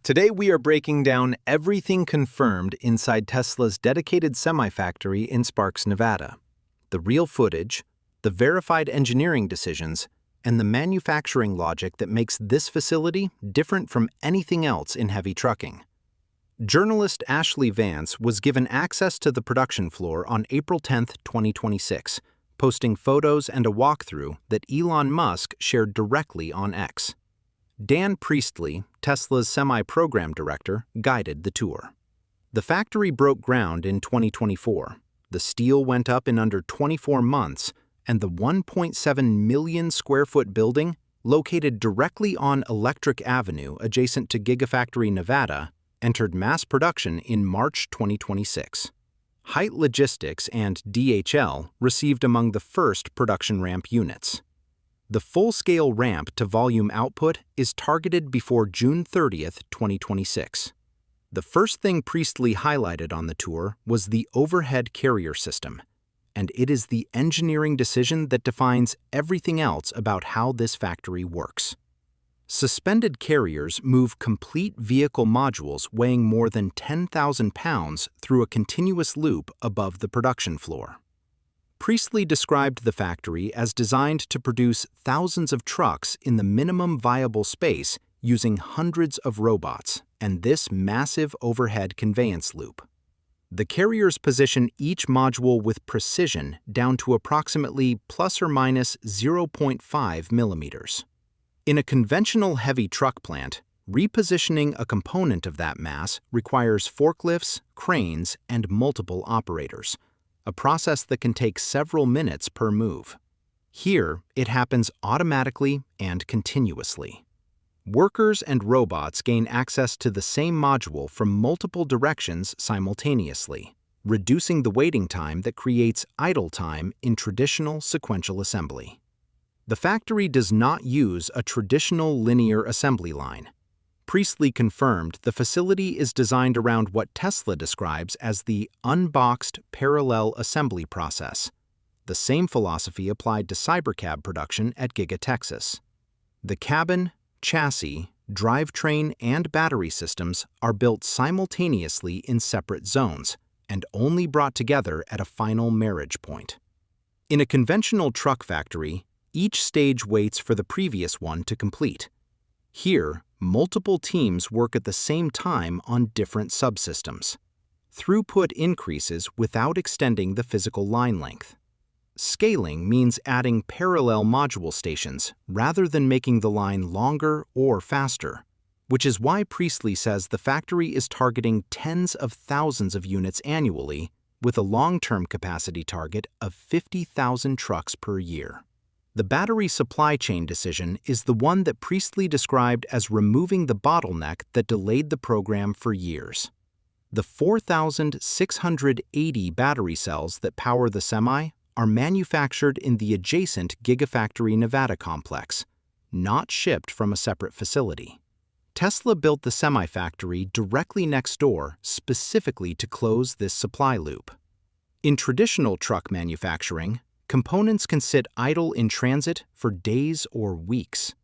Today we are breaking down everything confirmed inside Tesla's dedicated semi-factory in Sparks, Nevada. The real footage, the verified engineering decisions, and the manufacturing logic that makes this facility different from anything else in heavy trucking. Journalist Ashlee Vance was given access to the production floor on April 10, 2026, posting photos and a walkthrough that Elon Musk shared directly on X. Dan Priestley, Tesla's semi-program director, guided the tour. The factory broke ground in 2024. The steel went up in under 24 months, and the 1.7 million square foot building, located directly on Electric Avenue adjacent to Gigafactory Nevada, entered mass production in March 2026. Height Logistics and DHL received among the first production ramp units. The full-scale ramp to volume output is targeted before June 30, 2026. The first thing Priestley highlighted on the tour was the overhead carrier system, and it is the engineering decision that defines everything else about how this factory works. Suspended carriers move complete vehicle modules weighing more than 10,000 pounds through a continuous loop above the production floor. Priestley described the factory as designed to produce thousands of trucks in the minimum viable space using hundreds of robots and this massive overhead conveyance loop. The carriers position each module with precision down to approximately plus or minus 0.5 millimeters. In a conventional heavy truck plant, repositioning a component of that mass requires forklifts, cranes, and multiple operators, a process that can take several minutes per move. Here, it happens automatically and continuously. Workers and robots gain access to the same module from multiple directions simultaneously, reducing the waiting time that creates idle time in traditional sequential assembly. The factory does not use a traditional linear assembly line. Priestley confirmed the facility is designed around what Tesla describes as the Unboxed parallel assembly process, the same philosophy applied to Cybercab production at Giga Texas. The cabin, chassis, drivetrain, and battery systems are built simultaneously in separate zones and only brought together at a final marriage point. In a conventional truck factory, each stage waits for the previous one to complete. Here, multiple teams work at the same time on different subsystems. Throughput increases without extending the physical line length. Scaling means adding parallel module stations rather than making the line longer or faster, which is why Priestley says the factory is targeting tens of thousands of units annually with a long-term capacity target of 50,000 trucks per year. The battery supply chain decision is the one that Priestley described as removing the bottleneck that delayed the program for years. The 4,680 battery cells that power the semi are manufactured in the adjacent Gigafactory Nevada complex, not shipped from a separate facility. Tesla built the semi-factory directly next door specifically to close this supply loop. In traditional truck manufacturing, components can sit idle in transit for days or weeks.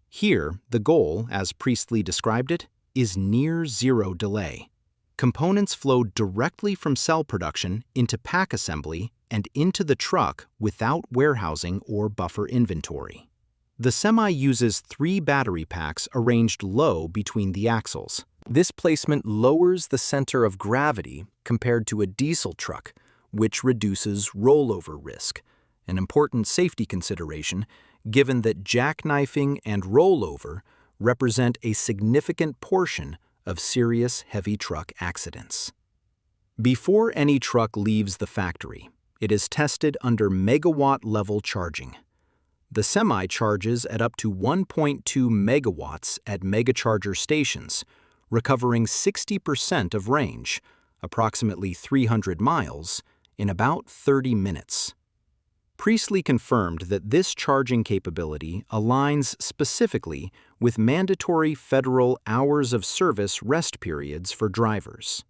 Here, the goal, as Priestley described it, is near zero delay. Components flow directly from cell production into pack assembly and into the truck without warehousing or buffer inventory. The semi uses 3 battery packs arranged low between the axles. This placement lowers the center of gravity compared to a diesel truck, which reduces rollover risk, an important safety consideration given that jackknifing and rollover represent a significant portion of serious heavy truck accidents. Before any truck leaves the factory, it is tested under megawatt-level charging. The semi charges at up to 1.2 megawatts at megacharger stations, recovering 60% of range, approximately 300 miles, in about 30 minutes. Priestley confirmed that this charging capability aligns specifically with mandatory federal hours of service rest periods for drivers.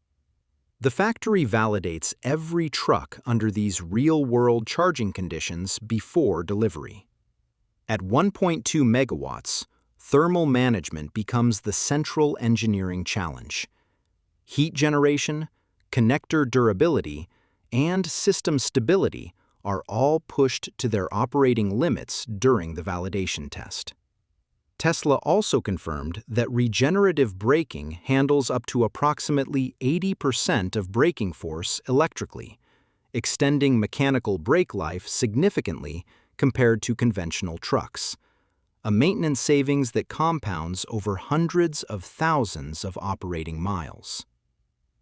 The factory validates every truck under these real-world charging conditions before delivery. At 1.2 megawatts, thermal management becomes the central engineering challenge. Heat generation, connector durability, and system stability are all pushed to their operating limits during the validation test. Tesla also confirmed that regenerative braking handles up to approximately 80% of braking force electrically, extending mechanical brake life significantly compared to conventional trucks, a maintenance savings that compounds over hundreds of thousands of operating miles.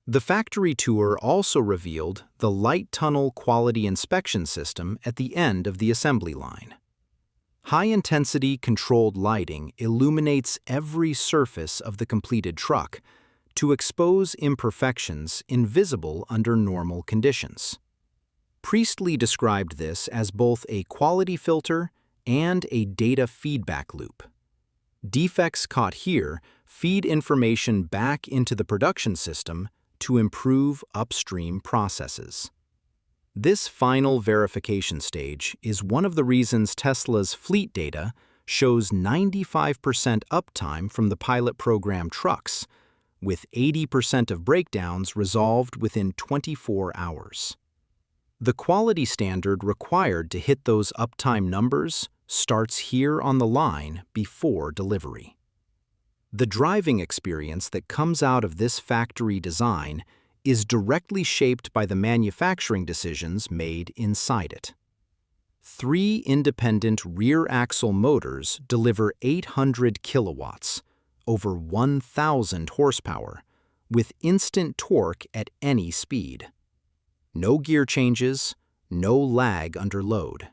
The factory tour also revealed the light tunnel quality inspection system at the end of the assembly line. High-intensity controlled lighting illuminates every surface of the completed truck to expose imperfections invisible under normal conditions. Priestley described this as both a quality filter and a data feedback loop. Defects caught here feed information back into the production system to improve upstream processes. This final verification stage is one of the reasons Tesla's fleet data shows 95% uptime from the pilot program trucks, with 80% of breakdowns resolved within 24 hours. The quality standard required to hit those uptime numbers starts here on the line before delivery. The driving experience that comes out of this factory design is directly shaped by the manufacturing decisions made inside it. 3 independent rear-axle motors deliver 800 kilowatts, over 1,000 horsepower, with instant torque at any speed. No gear changes, no lag under load.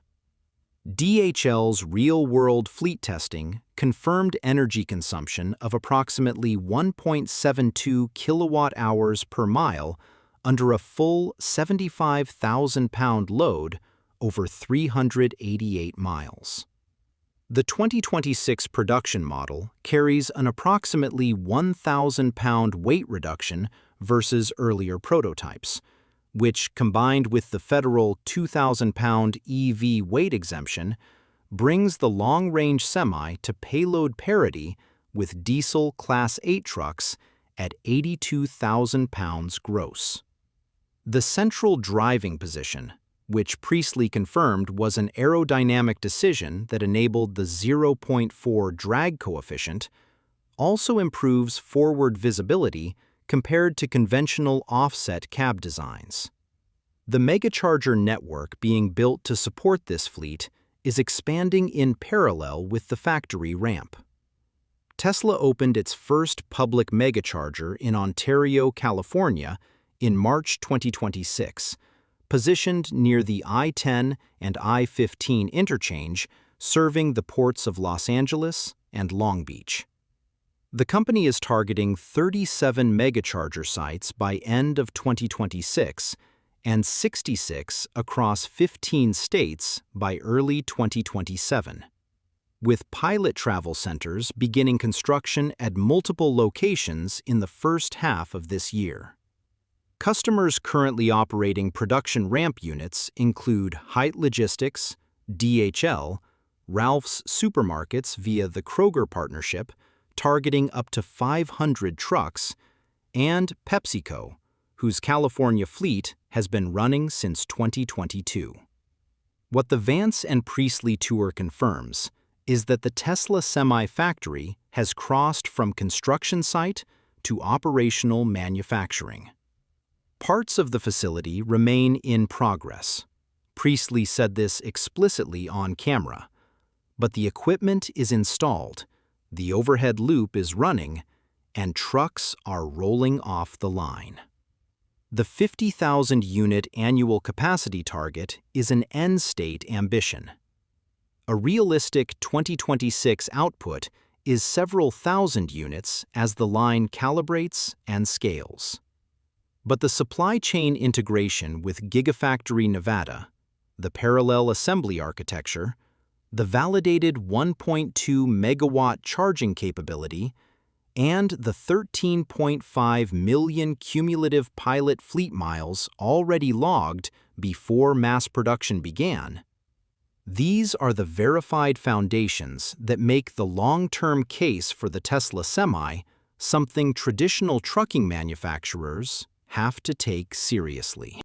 DHL's real-world fleet testing confirmed energy consumption of approximately 1.72 kilowatt-hours per mile under a full 75,000-pound load over 388 miles. The 2026 production model carries an approximately 1,000-pound weight reduction versus earlier prototypes, which, combined with the federal 2,000-pound EV weight exemption, brings the long-range semi to payload parity with diesel Class 8 trucks at 82,000 pounds gross. The central driving position, which Priestley confirmed was an aerodynamic decision that enabled the 0.4 drag coefficient, also improves forward visibility compared to conventional offset cab designs. The megacharger network being built to support this fleet is expanding in parallel with the factory ramp. Tesla opened its first public megacharger in Ontario, California, in March 2026, positioned near the I-10 and I-15 interchange, serving the ports of Los Angeles and Long Beach. The company is targeting 37 megacharger sites by end of 2026 and 66 across 15 states by early 2027, with pilot travel centers beginning construction at multiple locations in the first half of this year. Customers currently operating production ramp units include Height Logistics, DHL, Ralph's Supermarkets via the Kroger partnership, targeting up to 500 trucks, and PepsiCo, whose California fleet has been running since 2022. What the Vance and Priestley tour confirms is that the Tesla Semi factory has crossed from construction site to operational manufacturing. Parts of the facility remain in progress. Priestley said this explicitly on camera, but the equipment is installed, the overhead loop is running, and trucks are rolling off the line. The 50,000-unit annual capacity target is an end-state ambition. A realistic 2026 output is several thousand units as the line calibrates and scales. But the supply chain integration with Gigafactory Nevada, the parallel assembly architecture, the validated 1.2 megawatt charging capability, and the 13.5 million cumulative pilot fleet miles already logged before mass production began, These are the verified foundations that make the long-term case for the Tesla Semi something traditional trucking manufacturers have to take seriously.